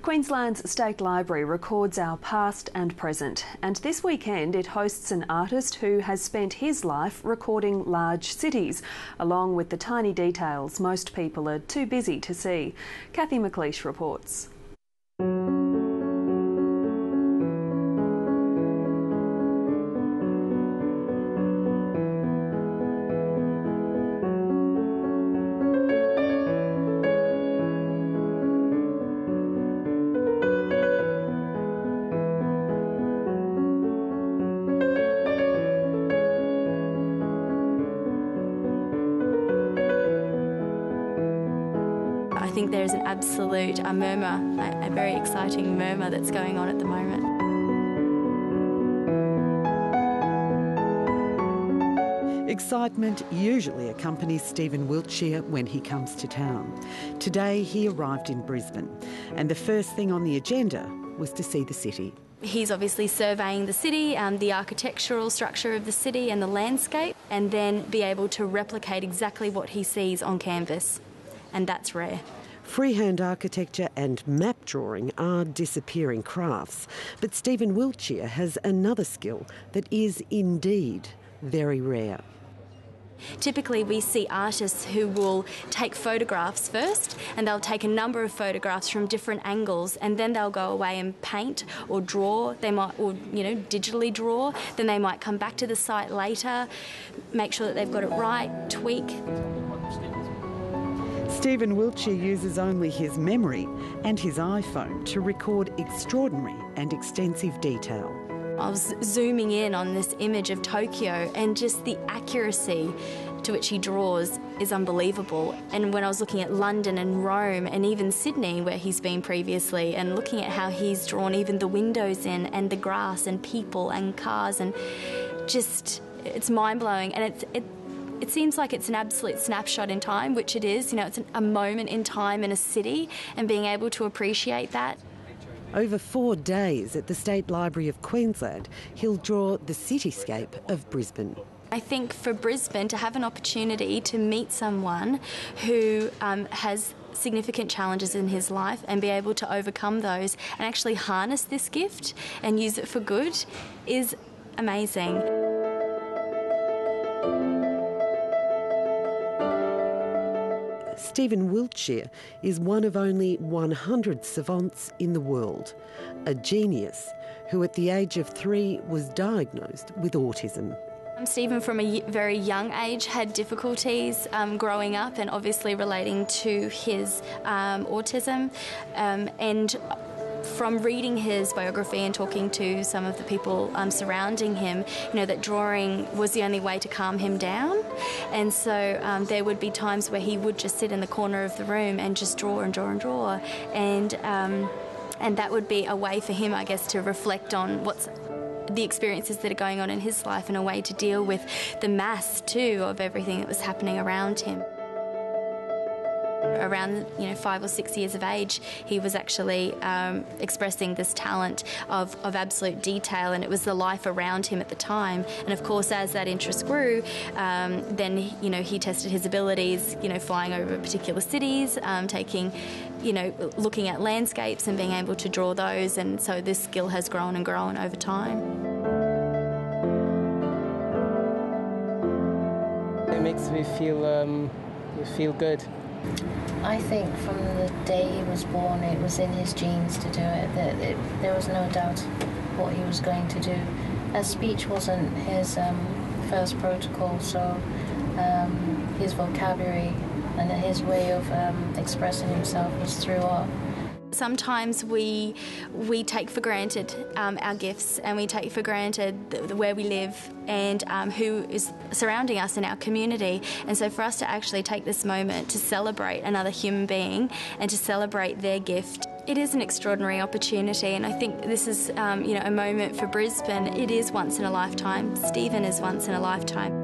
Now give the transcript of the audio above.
Queensland's State Library records our past and present, and this weekend it hosts an artist who has spent his life recording large cities, along with the tiny details most people are too busy to see. Kathy McLeish reports. I think there's an absolute murmur, a very exciting murmur that's going on at the moment. Excitement usually accompanies Stephen Wiltshire when he comes to town. Today he arrived in Brisbane, and the first thing on the agenda was to see the city. He's obviously surveying the city, the architectural structure of the city and the landscape, and then be able to replicate exactly what he sees on canvas, and that's rare. Freehand architecture and map drawing are disappearing crafts, but Stephen Wiltshire has another skill that is indeed very rare. Typically we see artists who will take photographs first, and they'll take a number of photographs from different angles, and then they'll go away and paint or draw. They might, or digitally draw. Then they might come back to the site later, make sure that they've got it right, tweak. Stephen Wiltshire uses only his memory and his iPhone to record extraordinary and extensive detail. I was zooming in on this image of Tokyo, and just the accuracy to which he draws is unbelievable. And when I was looking at London and Rome and even Sydney, where he's been previously, and looking at how he's drawn even the windows in and the grass and people and cars, and just, it's mind-blowing. And it seems like it's an absolute snapshot in time, which it is. It's a moment in time in a city, and being able to appreciate that. Over 4 days at the State Library of Queensland, he'll draw the cityscape of Brisbane. I think for Brisbane to have an opportunity to meet someone who has significant challenges in his life and be able to overcome those and actually harness this gift and use it for good is amazing. Stephen Wiltshire is one of only 100 savants in the world, a genius who at the age of 3 was diagnosed with autism. Stephen, from a very young age, had difficulties growing up, and obviously relating to his autism, and from reading his biography and talking to some of the people surrounding him, that drawing was the only way to calm him down. And so there would be times where he would just sit in the corner of the room and just draw and draw and draw. And that would be a way for him, I guess, to reflect on what's the experiences that are going on in his life, and a way to deal with the mass, too, of everything that was happening around him. Around 5 or 6 years of age, he was actually expressing this talent of absolute detail, and it was the life around him at the time. And of course, as that interest grew, then he tested his abilities, flying over particular cities, looking at landscapes and being able to draw those, and so this skill has grown and grown over time. It makes me feel good. I think from the day he was born, it was in his genes to do it. There was no doubt what he was going to do. As speech wasn't his first protocol, so his vocabulary and his way of expressing himself was through art. Sometimes we take for granted our gifts, and we take for granted where we live and who is surrounding us in our community. And so for us to actually take this moment to celebrate another human being and to celebrate their gift, it is an extraordinary opportunity. And I think this is a moment for Brisbane. It is once in a lifetime. Stephen is once in a lifetime.